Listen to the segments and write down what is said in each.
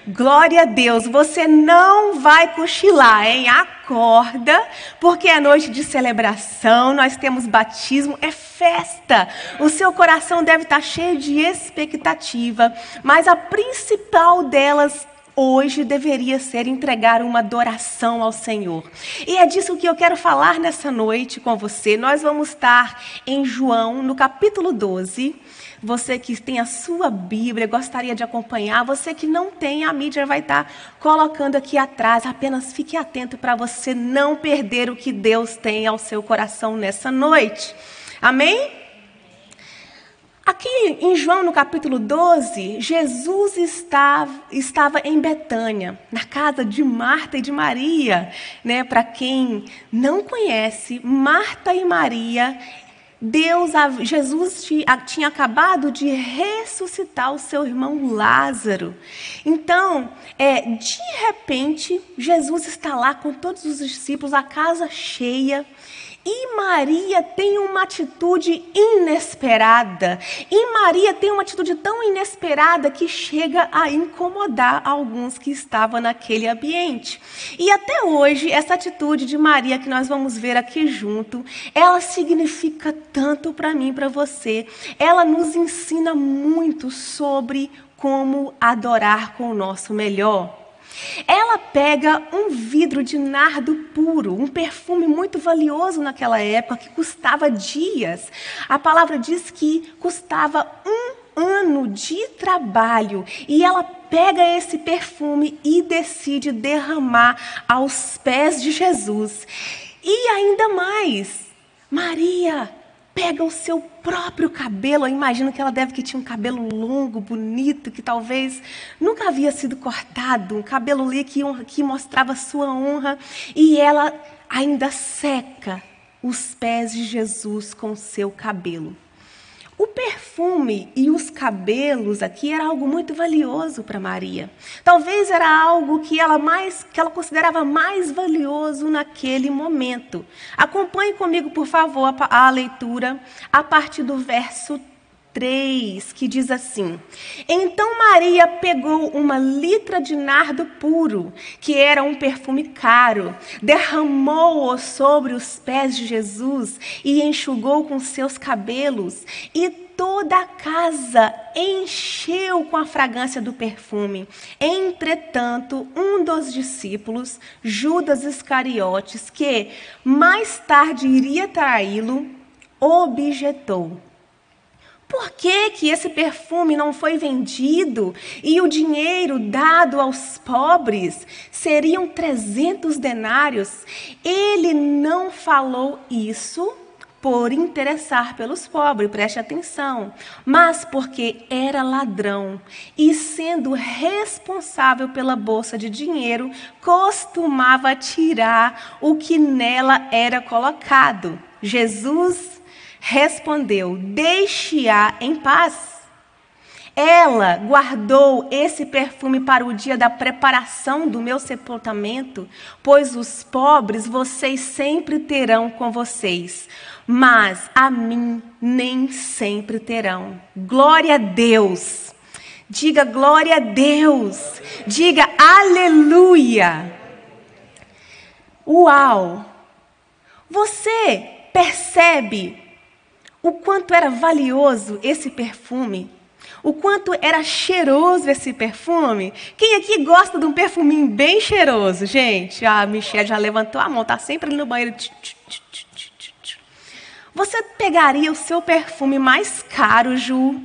Glória a Deus, você não vai cochilar, hein? Acorda, porque é noite de celebração, nós temos batismo, é festa. O seu coração deve estar cheio de expectativa, mas a principal delas hoje deveria ser entregar uma adoração ao Senhor. E é disso que eu quero falar nessa noite com você. Nós vamos estar em João, no capítulo 12. Você que tem a sua Bíblia, gostaria de acompanhar. Você que não tem, a mídia vai estar colocando aqui atrás. Apenas fique atento para você não perder o que Deus tem ao seu coração nessa noite. Amém? Aqui em João, no capítulo 12, Jesus estava em Betânia, na casa de Marta e de Maria. Para quem não conhece, Marta e Maria, Jesus tinha acabado de ressuscitar o seu irmão Lázaro. Então, de repente, Jesus está lá com todos os discípulos, a casa cheia. E Maria tem uma atitude inesperada. E Maria tem uma atitude tão inesperada que chega a incomodar alguns que estavam naquele ambiente. E até hoje, essa atitude de Maria que nós vamos ver aqui junto, ela significa tanto para mim e para você. Ela nos ensina muito sobre como adorar com o nosso melhor. Ela pega um vidro de nardo puro, um perfume muito valioso naquela época, que custava dias. A palavra diz que custava 1 ano de trabalho. E ela pega esse perfume e decide derramar aos pés de Jesus. E ainda mais, Maria pega o seu próprio cabelo. Eu imagino que ela tinha um cabelo longo, bonito, que talvez nunca havia sido cortado, um cabelo ali que mostrava sua honra, e ela ainda seca os pés de Jesus com o seu cabelo. O perfume e os cabelos aqui era algo muito valioso para Maria. Talvez era algo que ela considerava mais valioso naquele momento. Acompanhe comigo, por favor, a leitura a partir do verso 3, que diz assim: Então Maria pegou uma litra de nardo puro, que era um perfume caro, derramou-o sobre os pés de Jesus e enxugou com seus cabelos, e toda a casa encheu com a fragrância do perfume. Entretanto, um dos discípulos, Judas Iscariotes, que mais tarde iria traí-lo, objetou: Por que esse perfume não foi vendido e o dinheiro dado aos pobres? Seriam 300 denários. Ele não falou isso por interessar pelos pobres, preste atenção, mas porque era ladrão e, sendo responsável pela bolsa de dinheiro, costumava tirar o que nela era colocado. Jesus respondeu: Deixe-a em paz. Ela guardou esse perfume para o dia da preparação do meu sepultamento, pois os pobres vocês sempre terão com vocês, mas a mim nem sempre terão. Glória a Deus. Diga glória a Deus. Diga aleluia. Uau! Você percebe o quanto era valioso esse perfume? O quanto era cheiroso esse perfume? Quem aqui gosta de um perfuminho bem cheiroso, gente? A Michelle já levantou a mão, está sempre ali no banheiro. Você pegaria o seu perfume mais caro, Ju?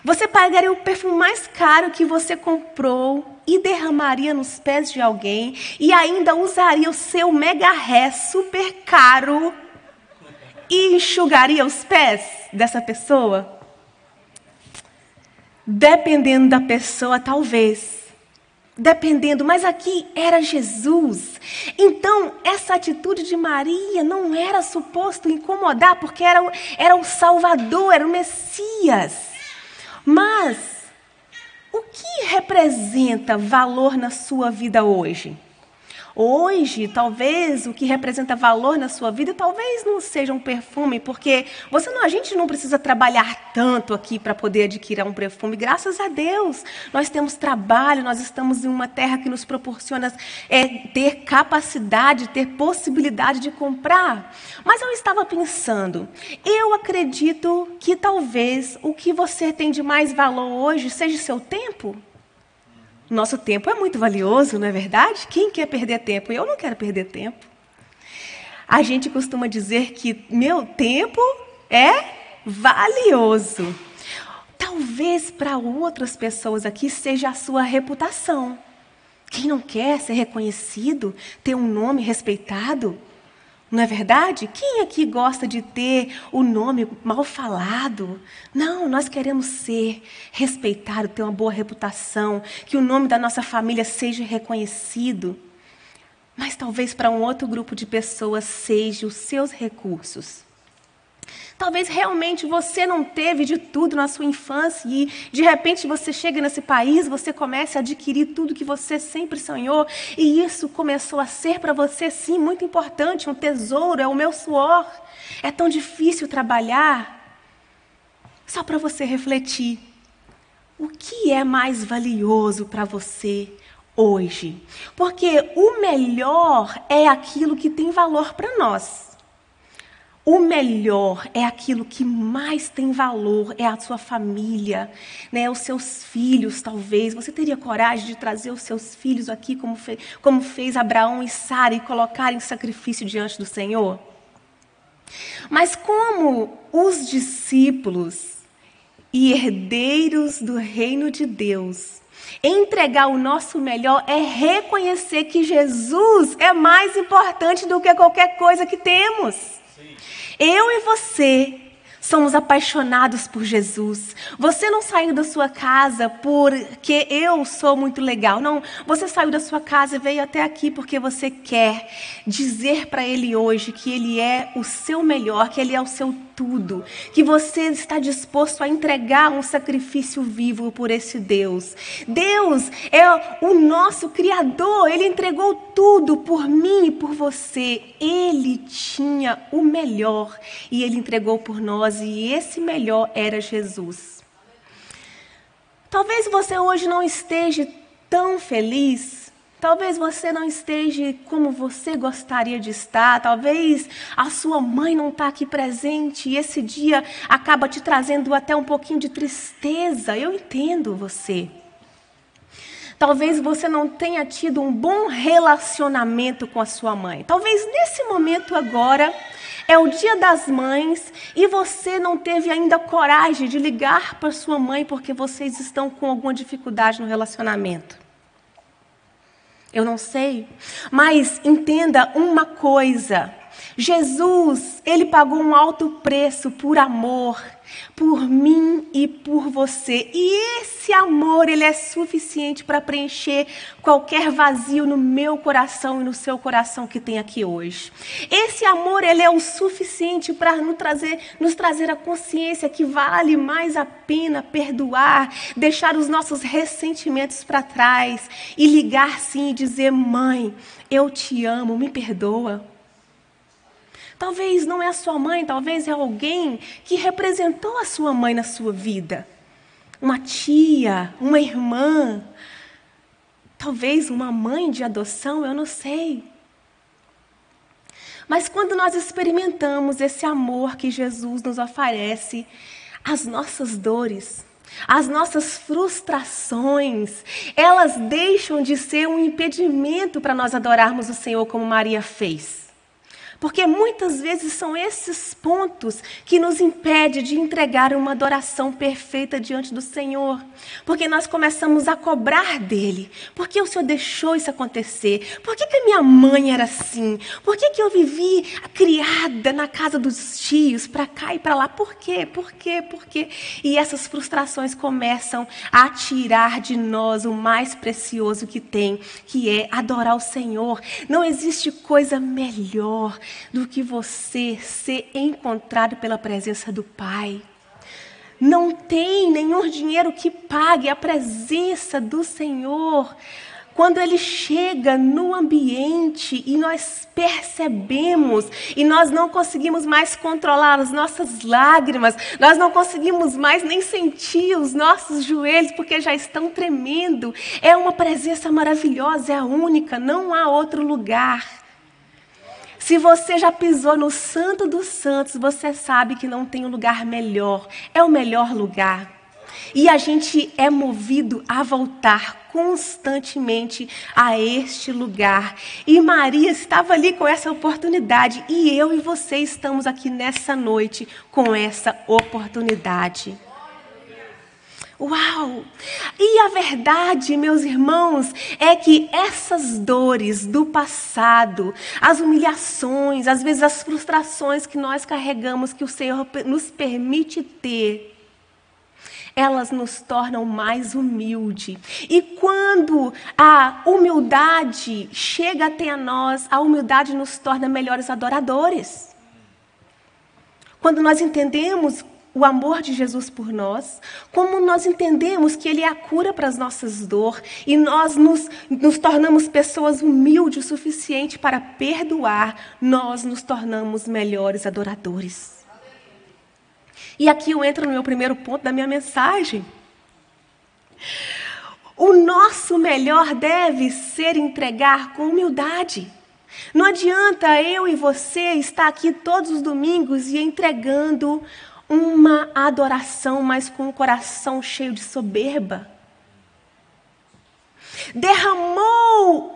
Você pegaria o perfume mais caro que você comprou e derramaria nos pés de alguém e ainda usaria o seu mega ré super caro e enxugaria os pés dessa pessoa? Dependendo da pessoa, talvez. Dependendo, mas aqui era Jesus. Então, essa atitude de Maria não era suposto incomodar, porque era o Salvador, era o Messias. Mas, o que representa valor na sua vida hoje? Hoje, talvez o que representa valor na sua vida, talvez não seja um perfume, porque a gente não precisa trabalhar tanto aqui para poder adquirir um perfume. Graças a Deus, nós temos trabalho, nós estamos em uma terra que nos proporciona ter capacidade, ter possibilidade de comprar. Mas eu estava pensando, eu acredito que talvez o que você tem de mais valor hoje seja seu tempo. Nosso tempo é muito valioso, não é verdade? Quem quer perder tempo? Eu não quero perder tempo. A gente costuma dizer que meu tempo é valioso. Talvez para outras pessoas aqui seja a sua reputação. Quem não quer ser reconhecido, ter um nome respeitado? Não é verdade? Quem aqui gosta de ter o nome mal falado? Não, nós queremos ser respeitados, ter uma boa reputação, que o nome da nossa família seja reconhecido. Mas talvez para um outro grupo de pessoas seja os seus recursos. Talvez realmente você não teve de tudo na sua infância e, de repente, você chega nesse país, você começa a adquirir tudo que você sempre sonhou e isso começou a ser para você, sim, muito importante, um tesouro, é o meu suor. É tão difícil trabalhar. Só para você refletir, o que é mais valioso para você hoje? Porque o melhor é aquilo que tem valor para nós. O melhor é aquilo que mais tem valor, é a sua família, né? Os seus filhos, talvez. Você teria coragem de trazer os seus filhos aqui, como fez Abraão e Sara, e colocar em sacrifício diante do Senhor? Mas como os discípulos e herdeiros do reino de Deus, entregar o nosso melhor é reconhecer que Jesus é mais importante do que qualquer coisa que temos. Eu e você somos apaixonados por Jesus. Você não saiu da sua casa porque eu sou muito legal. Não, você saiu da sua casa e veio até aqui porque você quer dizer para Ele hoje que Ele é o seu melhor, que Ele é o seu tudo. Que você está disposto a entregar um sacrifício vivo por esse Deus. Deus é o nosso Criador. Ele entregou tudo por mim e por você. Ele tinha o melhor e Ele entregou por nós. E esse melhor era Jesus. Talvez você hoje não esteja tão feliz. Talvez você não esteja como você gostaria de estar. Talvez a sua mãe não está aqui presente. E esse dia acaba te trazendo até um pouquinho de tristeza. Eu entendo você. Talvez você não tenha tido um bom relacionamento com a sua mãe. Talvez nesse momento agora é o Dia das Mães e você não teve ainda coragem de ligar para sua mãe porque vocês estão com alguma dificuldade no relacionamento. Eu não sei, mas entenda uma coisa. Jesus, Ele pagou um alto preço por amor, por mim e por você. E esse amor, ele é suficiente para preencher qualquer vazio no meu coração e no seu coração que tem aqui hoje. Esse amor, ele é o suficiente para nos trazer a consciência que vale mais a pena perdoar, deixar os nossos ressentimentos para trás e ligar sim e dizer: mãe, eu te amo, me perdoa. Talvez não é a sua mãe, talvez é alguém que representou a sua mãe na sua vida. Uma tia, uma irmã, talvez uma mãe de adoção, eu não sei. Mas quando nós experimentamos esse amor que Jesus nos oferece, as nossas dores, as nossas frustrações, elas deixam de ser um impedimento para nós adorarmos o Senhor como Maria fez. Porque muitas vezes são esses pontos que nos impedem de entregar uma adoração perfeita diante do Senhor. Porque nós começamos a cobrar dele. Por que o Senhor deixou isso acontecer? Por que a minha mãe era assim? Por que eu vivi criada na casa dos tios, para cá e para lá? Por quê? Por quê? Por quê? E essas frustrações começam a tirar de nós o mais precioso que tem, que é adorar o Senhor. Não existe coisa melhor do que você ser encontrado pela presença do Pai. Não tem nenhum dinheiro que pague a presença do Senhor Quando ele chega no ambiente e nós percebemos e nós não conseguimos mais controlar as nossas lágrimas, nós não conseguimos mais nem sentir os nossos joelhos porque já estão tremendo. É uma presença maravilhosa, é a única, não há outro lugar. Se você já pisou no Santo dos Santos, você sabe que não tem um lugar melhor. É o melhor lugar. E a gente é movido a voltar constantemente a este lugar. E Maria estava ali com essa oportunidade. E eu e você estamos aqui nessa noite com essa oportunidade. Uau! E a verdade, meus irmãos, é que essas dores do passado, as humilhações, às vezes as frustrações que nós carregamos, que o Senhor nos permite ter, elas nos tornam mais humildes. E quando a humildade chega até a nós, a humildade nos torna melhores adoradores. Quando nós entendemos o amor de Jesus por nós, como nós entendemos que Ele é a cura para as nossas dores, e nós nos tornamos pessoas humildes o suficiente para perdoar, nós nos tornamos melhores adoradores. E aqui eu entro no meu primeiro ponto da minha mensagem. O nosso melhor deve ser entregar com humildade. Não adianta eu e você estar aqui todos os domingos e entregando uma adoração, mas com o coração cheio de soberba. Derramou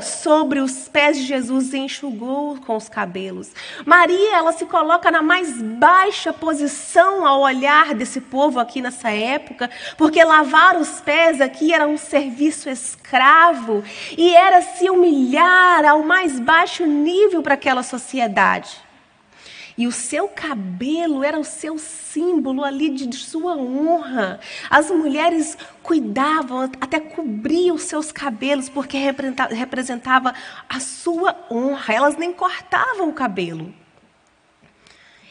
sobre os pés de Jesus e enxugou com os cabelos. Maria, ela se coloca na mais baixa posição ao olhar desse povo aqui nessa época, porque lavar os pés aqui era um serviço escravo e era se humilhar ao mais baixo nível para aquela sociedade. E o seu cabelo era o seu símbolo ali de sua honra. As mulheres cuidavam, até cobriam os seus cabelos, porque representava a sua honra. Elas nem cortavam o cabelo.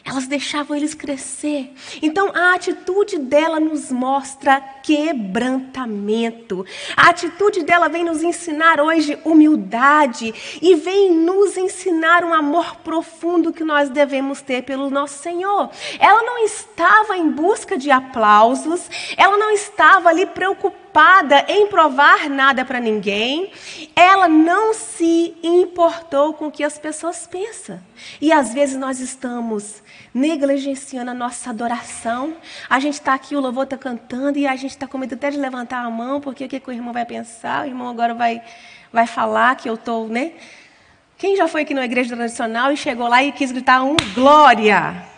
Elas deixavam eles crescer. Então, a atitude dela nos mostra quebrantamento. A atitude dela vem nos ensinar hoje humildade e vem nos ensinar um amor profundo que nós devemos ter pelo nosso Senhor. Ela não estava em busca de aplausos, ela não estava ali preocupada em provar nada para ninguém. Ela não se importou com o que as pessoas pensam. E às vezes nós estamos negligenciando a nossa adoração. A gente está aqui, o louvor está cantando e a gente está com medo até de levantar a mão, porque o que o irmão vai pensar? O irmão agora vai falar que eu estou, né? Quem já foi aqui na igreja tradicional e chegou lá e quis gritar glória?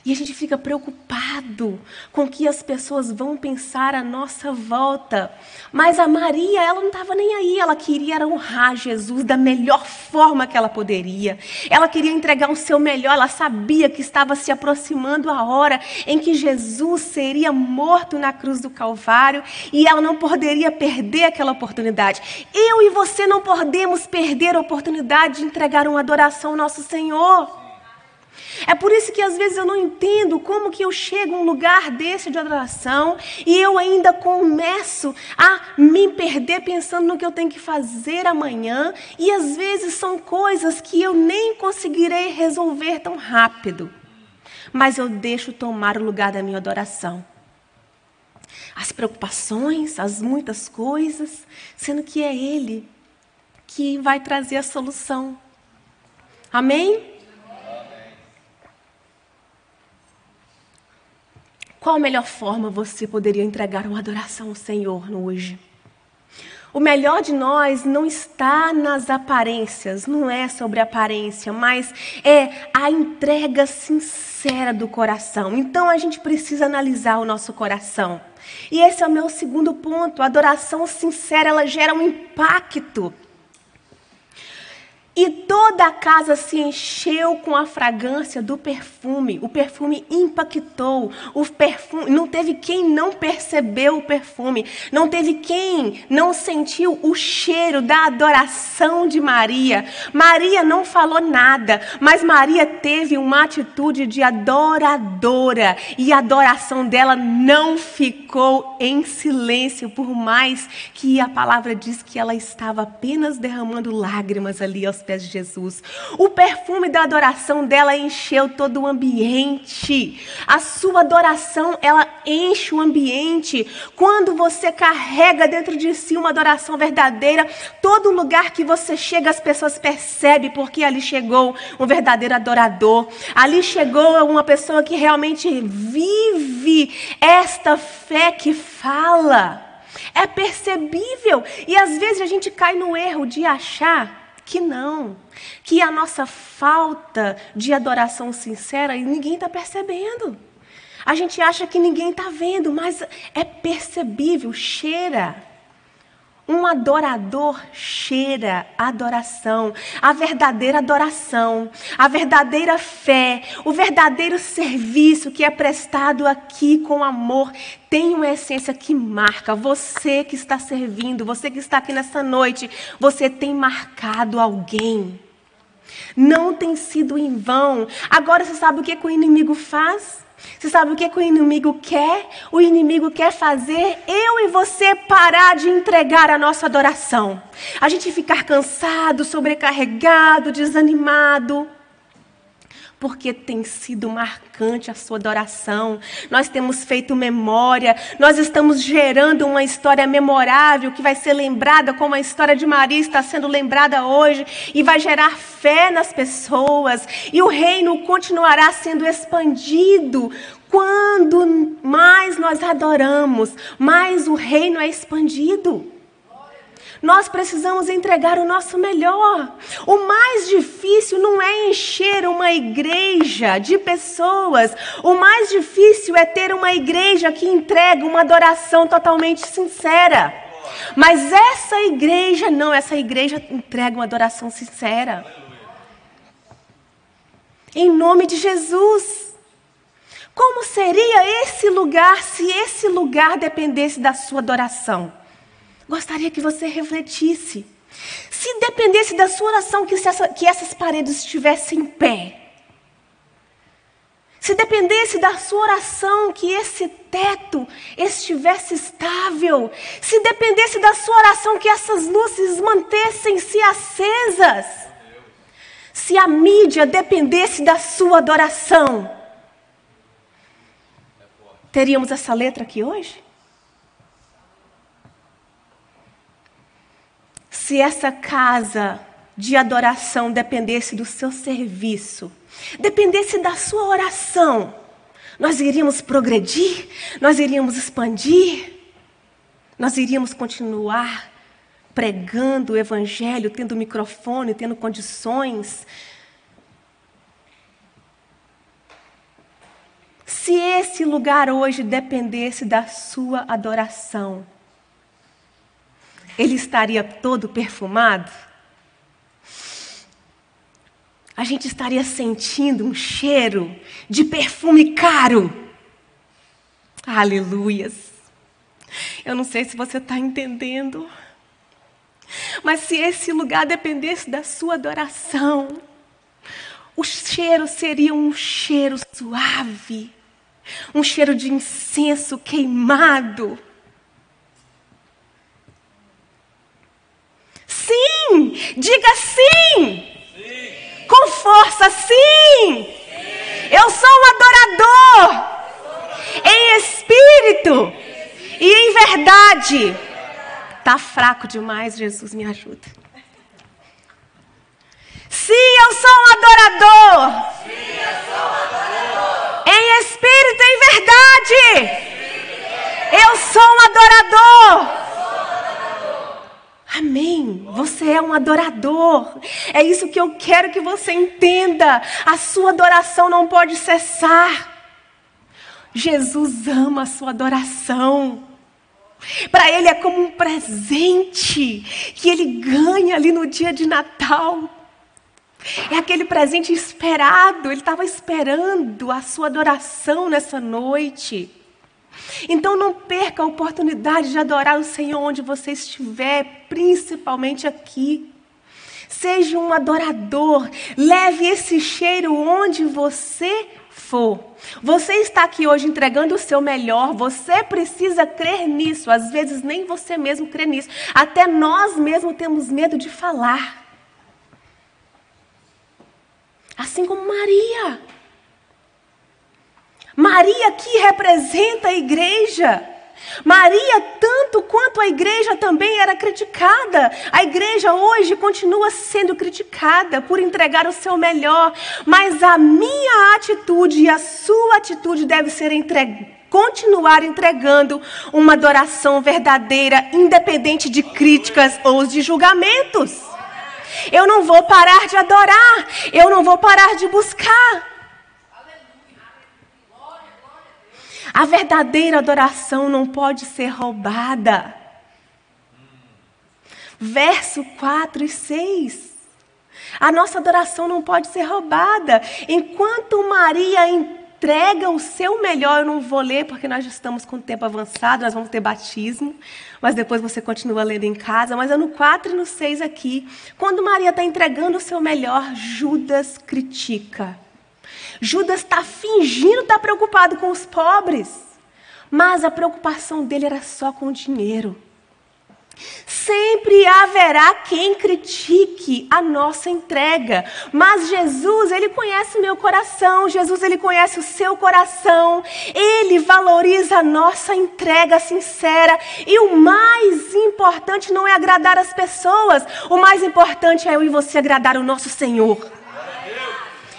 E a gente fica preocupado com o que as pessoas vão pensar à nossa volta. Mas a Maria, ela não estava nem aí. Ela queria honrar Jesus da melhor forma que ela poderia. Ela queria entregar o seu melhor. Ela sabia que estava se aproximando a hora em que Jesus seria morto na cruz do Calvário. E ela não poderia perder aquela oportunidade. Eu e você não podemos perder a oportunidade de entregar uma adoração ao nosso Senhor. É por isso que às vezes eu não entendo como que eu chego a um lugar desse de adoração e eu ainda começo a me perder pensando no que eu tenho que fazer amanhã, e às vezes são coisas que eu nem conseguirei resolver tão rápido, mas eu deixo tomar o lugar da minha adoração. As preocupações, as muitas coisas, sendo que é Ele que vai trazer a solução. Amém? Qual a melhor forma você poderia entregar uma adoração ao Senhor hoje? O melhor de nós não está nas aparências, não é sobre a aparência, mas é a entrega sincera do coração. Então a gente precisa analisar o nosso coração. E esse é o meu segundo ponto. A adoração sincera, ela gera um impacto. E toda a casa se encheu com a fragrância do perfume. O perfume impactou. O perfume, não teve quem não percebeu o perfume. Não teve quem não sentiu o cheiro da adoração de Maria. Maria não falou nada, mas Maria teve uma atitude de adoradora. E a adoração dela não ficou em silêncio, por mais que a palavra diz que ela estava apenas derramando lágrimas ali aos pés de Jesus. O perfume da adoração dela encheu todo o ambiente. A sua adoração, ela enche o ambiente. Quando você carrega dentro de si uma adoração verdadeira, todo lugar que você chega, as pessoas percebem, porque ali chegou um verdadeiro adorador. Ali chegou uma pessoa que realmente vive esta fé que fala. É percebível. E às vezes a gente cai no erro de achar que não, que a nossa falta de adoração sincera ninguém está percebendo. A gente acha que ninguém está vendo, mas é percebível, cheira. Um adorador cheira adoração, a verdadeira adoração, a verdadeira fé, o verdadeiro serviço que é prestado aqui com amor, tem uma essência que marca. Você que está servindo, você que está aqui nessa noite, você tem marcado alguém. Não tem sido em vão. Agora você sabe o que o inimigo faz? Você sabe o que o inimigo quer? O inimigo quer fazer eu e você parar de entregar a nossa adoração. A gente ficar cansado, sobrecarregado, desanimado. Porque tem sido marcante a sua adoração. Nós temos feito memória, nós estamos gerando uma história memorável que vai ser lembrada como a história de Maria está sendo lembrada hoje e vai gerar fé nas pessoas. E o reino continuará sendo expandido. Quando mais nós adoramos, mais o reino é expandido. Nós precisamos entregar o nosso melhor. O mais difícil não é encher uma igreja de pessoas. O mais difícil é ter uma igreja que entrega uma adoração totalmente sincera. Mas essa igreja não, essa igreja entrega uma adoração sincera. Em nome de Jesus. Como seria esse lugar se esse lugar dependesse da sua adoração? Gostaria que você refletisse. Se dependesse da sua oração que essas paredes estivessem em pé. Se dependesse da sua oração que esse teto estivesse estável. Se dependesse da sua oração que essas luzes mantessem-se acesas. Se a mídia dependesse da sua adoração. Teríamos essa letra aqui hoje? Se essa casa de adoração dependesse do seu serviço, dependesse da sua oração, nós iríamos progredir, nós iríamos expandir, nós iríamos continuar pregando o evangelho, tendo microfone, tendo condições. Se esse lugar hoje dependesse da sua adoração, ele estaria todo perfumado? A gente estaria sentindo um cheiro de perfume caro. Aleluias. Eu não sei se você está entendendo. Mas se esse lugar dependesse da sua adoração, o cheiro seria um cheiro suave. Um cheiro de incenso queimado. Sim! Diga sim! Sim. Com força, sim! Sim! Eu sou um adorador! Em espírito e em verdade. Tá fraco demais, Jesus, me ajuda. Sim, eu sou um adorador! Sim, eu sou um adorador! Em espírito e em verdade! Eu sou um adorador! Amém. Você é um adorador. É isso que eu quero que você entenda. A sua adoração não pode cessar. Jesus ama a sua adoração. Para Ele é como um presente que Ele ganha ali no dia de Natal. É aquele presente esperado. Ele estava esperando a sua adoração nessa noite. Então não perca a oportunidade de adorar o Senhor onde você estiver, principalmente aqui. Seja um adorador. Leve esse cheiro onde você for. Você está aqui hoje entregando o seu melhor. Você precisa crer nisso. Às vezes nem você mesmo crê nisso. Até nós mesmos temos medo de falar. Assim como Maria. Maria que representa a igreja. Maria, tanto quanto a igreja também era criticada. A igreja hoje continua sendo criticada por entregar o seu melhor. Mas a minha atitude e a sua atitude deve ser continuar entregando uma adoração verdadeira, independente de críticas ou de julgamentos. Eu não vou parar de adorar. Eu não vou parar de buscar. A verdadeira adoração não pode ser roubada. Verso 4 e 6. A nossa adoração não pode ser roubada. Enquanto Maria entrega o seu melhor, eu não vou ler porque nós já estamos com o tempo avançado, nós vamos ter batismo, mas depois você continua lendo em casa. Mas é no 4 e no 6 aqui. Quando Maria está entregando o seu melhor, Judas critica. Judas está fingindo estar preocupado com os pobres, mas a preocupação dele era só com o dinheiro. Sempre haverá quem critique a nossa entrega, mas Jesus, Ele conhece o meu coração, Jesus, Ele conhece o seu coração, Ele valoriza a nossa entrega sincera, e o mais importante não é agradar as pessoas, o mais importante é eu e você agradar o nosso Senhor.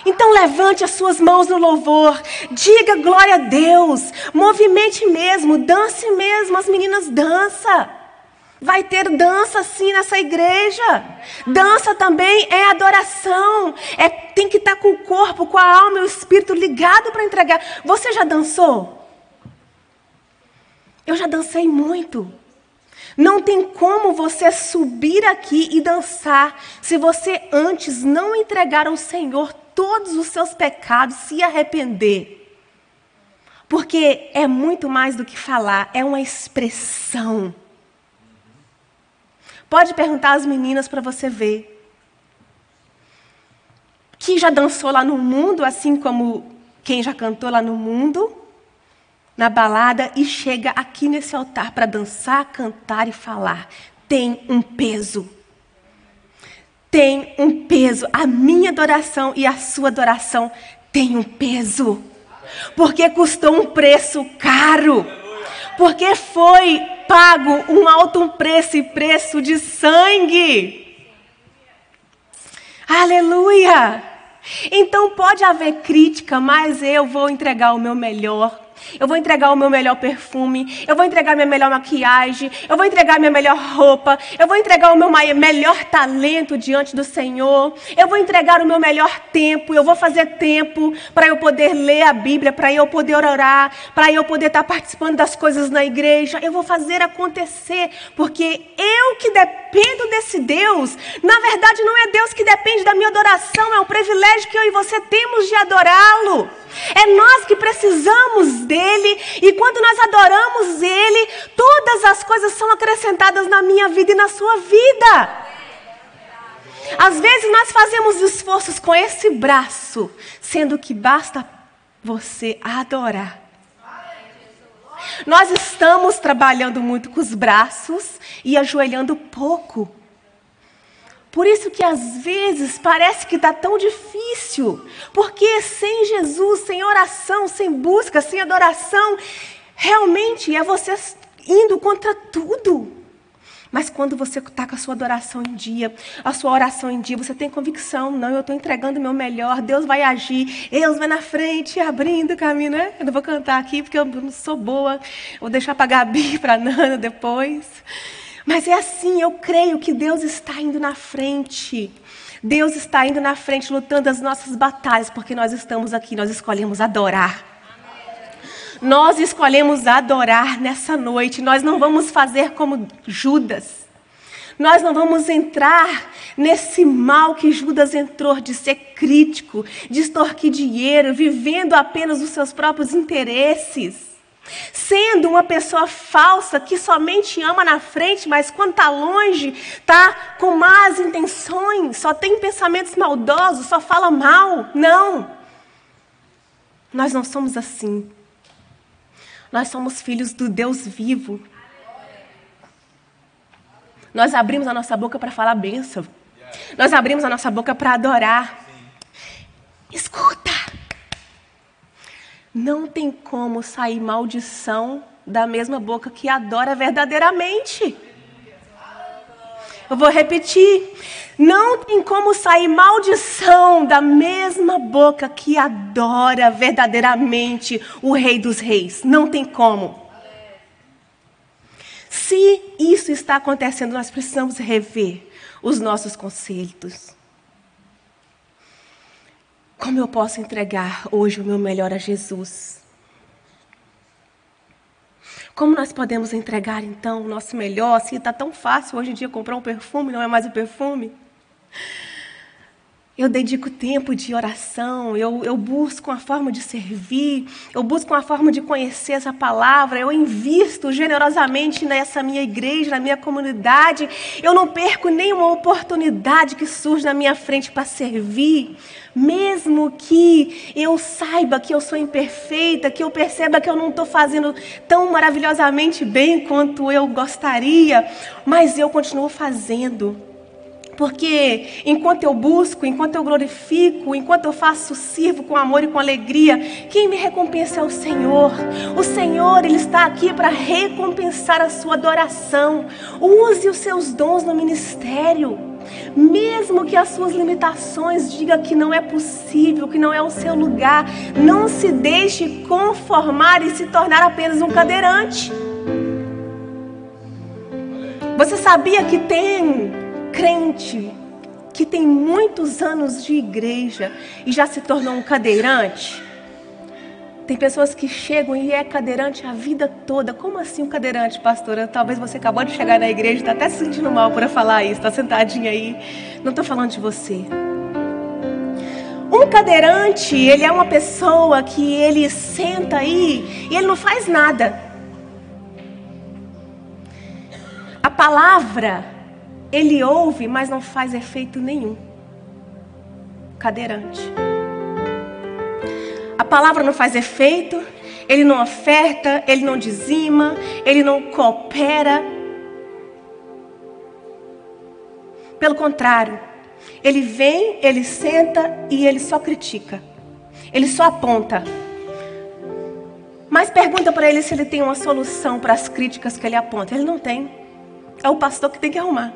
Então levante as suas mãos no louvor, diga glória a Deus, movimente mesmo, dance mesmo, as meninas dançam. Vai ter dança sim nessa igreja. Dança também é adoração, tem que estar com o corpo, com a alma e o espírito ligado para entregar. Você já dançou? Eu já dancei muito. Não tem como você subir aqui e dançar se você antes não entregar ao Senhor todos os seus pecados, se arrepender. Porque é muito mais do que falar, é uma expressão. Pode perguntar às meninas para você ver. Quem já dançou lá no mundo, assim como quem já cantou lá no mundo, na balada, e chega aqui nesse altar para dançar, cantar e falar. Tem um peso. Tem um peso. A minha adoração e a sua adoração tem um peso. Porque custou um preço caro. Porque foi pago um alto preço, e preço de sangue. Aleluia! Então pode haver crítica, mas eu vou entregar o meu melhor. Eu vou entregar o meu melhor perfume, eu vou entregar minha melhor maquiagem, eu vou entregar minha melhor roupa, eu vou entregar o meu melhor talento diante do Senhor, eu vou entregar o meu melhor tempo, eu vou fazer tempo para eu poder ler a Bíblia, para eu poder orar, para eu poder estar participando das coisas na igreja. Eu vou fazer acontecer, porque eu que dependo desse Deus, na verdade não é Deus que depende da minha adoração, é um privilégio que eu e você temos de adorá-lo. É nós que precisamos dele, e quando nós adoramos ele, todas as coisas são acrescentadas na minha vida e na sua vida. Às vezes nós fazemos esforços com esse braço, sendo que basta você adorar. Nós estamos trabalhando muito com os braços e ajoelhando pouco. Por isso que às vezes parece que está tão difícil, porque sem Jesus, sem oração, sem busca, sem adoração, realmente é você indo contra tudo. Mas quando você está com a sua adoração em dia, a sua oração em dia, você tem convicção, não, eu estou entregando o meu melhor, Deus vai agir, Deus vai na frente, abrindo o caminho, né? Eu não vou cantar aqui porque eu não sou boa, vou deixar para a Gabi, para a Nana depois. Mas é assim, eu creio que Deus está indo na frente. Deus está indo na frente, lutando as nossas batalhas, porque nós estamos aqui, nós escolhemos adorar. Nós escolhemos adorar nessa noite. Nós não vamos fazer como Judas. Nós não vamos entrar nesse mal que Judas entrou, de ser crítico, de extorquir dinheiro, vivendo apenas os seus próprios interesses. Sendo uma pessoa falsa que somente ama na frente, mas quando está longe, está com más intenções, só tem pensamentos maldosos, só fala mal. Não. Nós não somos assim. Nós somos filhos do Deus vivo. Nós abrimos a nossa boca para falar bênção. Nós abrimos a nossa boca para adorar. Escuta! Não tem como sair maldição da mesma boca que adora verdadeiramente. Eu vou repetir. Não tem como sair maldição da mesma boca que adora verdadeiramente o Rei dos Reis. Não tem como. Se isso está acontecendo, nós precisamos rever os nossos conceitos. Como eu posso entregar hoje o meu melhor a Jesus? Como nós podemos entregar, então, o nosso melhor? Se está tão fácil hoje em dia comprar um perfume, não é mais o perfume. Eu dedico tempo de oração, eu busco uma forma de servir, eu busco uma forma de conhecer essa palavra, eu invisto generosamente nessa minha igreja, na minha comunidade. Eu não perco nenhuma oportunidade que surge na minha frente para servir, mesmo que eu saiba que eu sou imperfeita, que eu perceba que eu não estou fazendo tão maravilhosamente bem quanto eu gostaria, mas eu continuo fazendo. Porque enquanto eu busco, enquanto eu glorifico, enquanto eu faço, sirvo com amor e com alegria, quem me recompensa é o Senhor. O Senhor, Ele está aqui para recompensar a sua adoração. Use os seus dons no ministério. Mesmo que as suas limitações digam que não é possível, que não é o seu lugar, não se deixe conformar e se tornar apenas um cadeirante. Você sabia que tem crente que tem muitos anos de igreja e já se tornou um cadeirante? Tem pessoas que chegam e é cadeirante a vida toda. Como assim um cadeirante, pastora? Talvez você acabou de chegar na igreja e está até se sentindo mal por eu falar isso. Está sentadinha aí. Não estou falando de você. Um cadeirante, ele é uma pessoa que ele senta aí e ele não faz nada. A palavra ele ouve, mas não faz efeito nenhum. Cadeirante. A palavra não faz efeito, ele não oferta, ele não dizima, ele não coopera. Pelo contrário, ele vem, ele senta e ele só critica. Ele só aponta. Mas pergunta para ele se ele tem uma solução para as críticas que ele aponta. Ele não tem. É o pastor que tem que arrumar.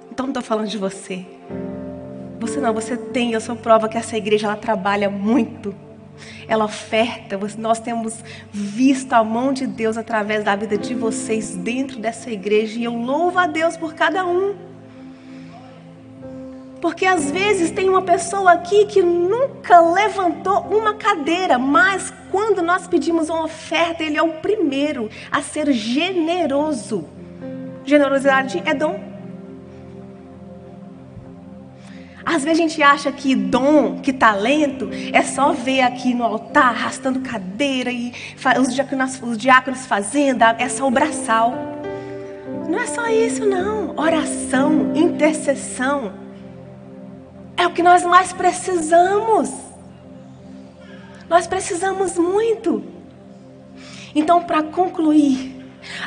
Então não estou falando de você. Você não, você tem. Eu sou prova que essa igreja ela trabalha muito. Ela oferta. Nós temos visto a mão de Deus através da vida de vocês dentro dessa igreja. E eu louvo a Deus por cada um. Porque às vezes tem uma pessoa aqui que nunca levantou uma cadeira. Mas quando nós pedimos uma oferta, ele é o primeiro a ser generoso. Generosidade é dom. Às vezes a gente acha que dom, que talento, é só ver aqui no altar, arrastando cadeira e os diáconos fazendo, é só o braçal. Não é só isso não. Oração, intercessão, é o que nós mais precisamos. Nós precisamos muito. Então, para concluir,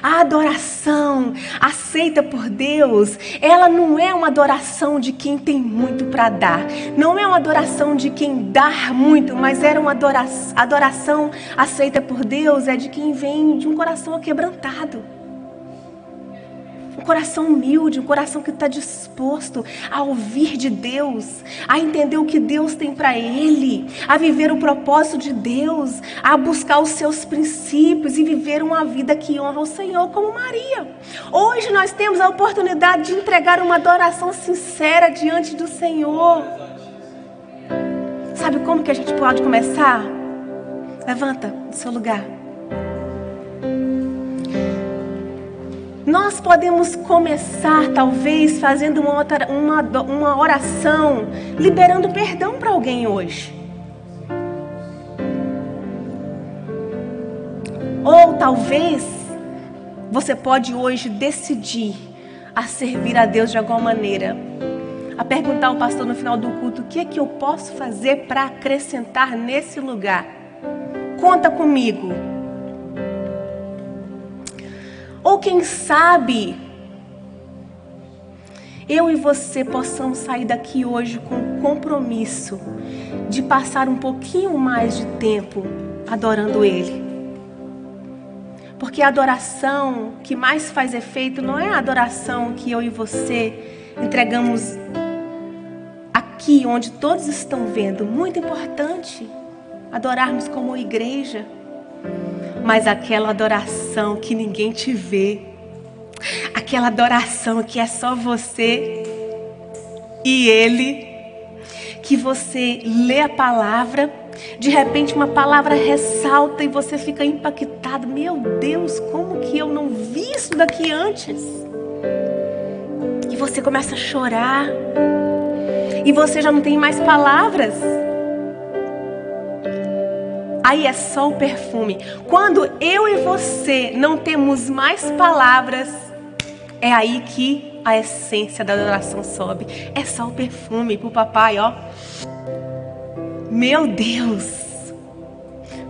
a adoração aceita por Deus, ela não é uma adoração de quem tem muito para dar. Não é uma adoração de quem dá muito, mas era uma adoração aceita por Deus, é de quem vem de um coração aquebrantado. Um coração humilde, um coração que está disposto a ouvir de Deus, a entender o que Deus tem para ele, a viver o propósito de Deus, a buscar os seus princípios e viver uma vida que honra o Senhor, como Maria. Hoje nós temos a oportunidade de entregar uma adoração sincera diante do Senhor. Sabe como que a gente pode começar? Levanta do seu lugar. Nós podemos começar, talvez, fazendo uma oração, liberando perdão para alguém hoje. Ou talvez, você pode hoje decidir a servir a Deus de alguma maneira. A perguntar ao pastor no final do culto, o que é que eu posso fazer para acrescentar nesse lugar? Conta comigo. Ou quem sabe, eu e você possamos sair daqui hoje com o compromisso de passar um pouquinho mais de tempo adorando Ele. Porque a adoração que mais faz efeito não é a adoração que eu e você entregamos aqui onde todos estão vendo. Muito importante adorarmos como igreja. Mas aquela adoração que ninguém te vê, aquela adoração que é só você e Ele, que você lê a palavra, de repente uma palavra ressalta e você fica impactado. Meu Deus, como que eu não vi isso daqui antes? E você começa a chorar e você já não tem mais palavras. Aí é só o perfume. Quando eu e você não temos mais palavras, é aí que a essência da adoração sobe. É só o perfume pro papai, ó. Meu Deus!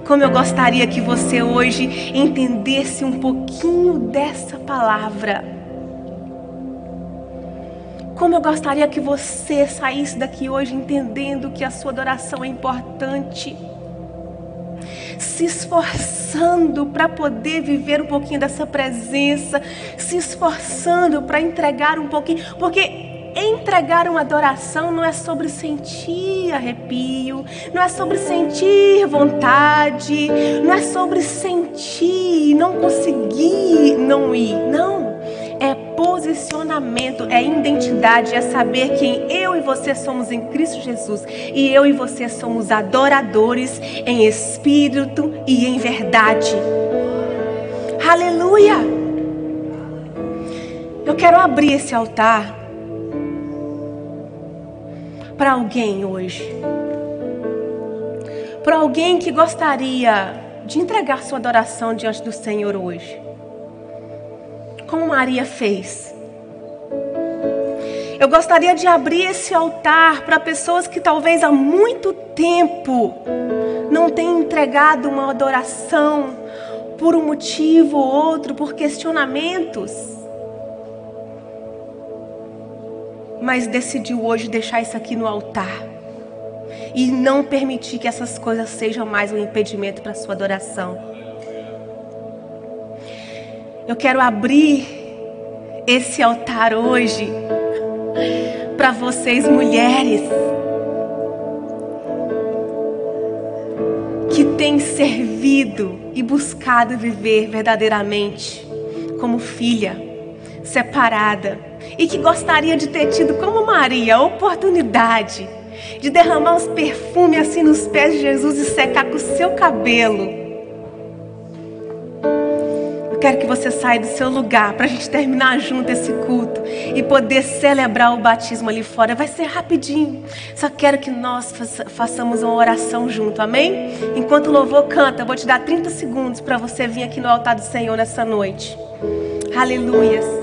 Como eu gostaria que você hoje entendesse um pouquinho dessa palavra. Como eu gostaria que você saísse daqui hoje entendendo que a sua adoração é importante. Se esforçando para poder viver um pouquinho dessa presença, se esforçando para entregar um pouquinho, porque entregar uma adoração não é sobre sentir arrepio, não é sobre sentir vontade, não é sobre sentir e não conseguir não ir, não. É posicionamento, é identidade, é saber quem eu e você somos em Cristo Jesus. E eu e você somos adoradores em espírito e em verdade. Aleluia! Eu quero abrir esse altar para alguém hoje. Para alguém que gostaria de entregar sua adoração diante do Senhor hoje. Como Maria fez. Eu gostaria de abrir esse altar para pessoas que talvez há muito tempo não tenham entregado uma adoração por um motivo ou outro, por questionamentos. Mas decidiu hoje deixar isso aqui no altar e não permitir que essas coisas sejam mais um impedimento para a sua adoração. Eu quero abrir esse altar hoje para vocês, mulheres, que têm servido e buscado viver verdadeiramente como filha, separada, e que gostaria de ter tido, como Maria, a oportunidade de derramar os perfumes assim nos pés de Jesus e secar com o seu cabelo. Quero que você saia do seu lugar para a gente terminar junto esse culto e poder celebrar o batismo ali fora. Vai ser rapidinho. Só quero que nós façamos uma oração junto, amém? Enquanto o louvor canta, eu vou te dar 30 segundos para você vir aqui no altar do Senhor nessa noite. Aleluia.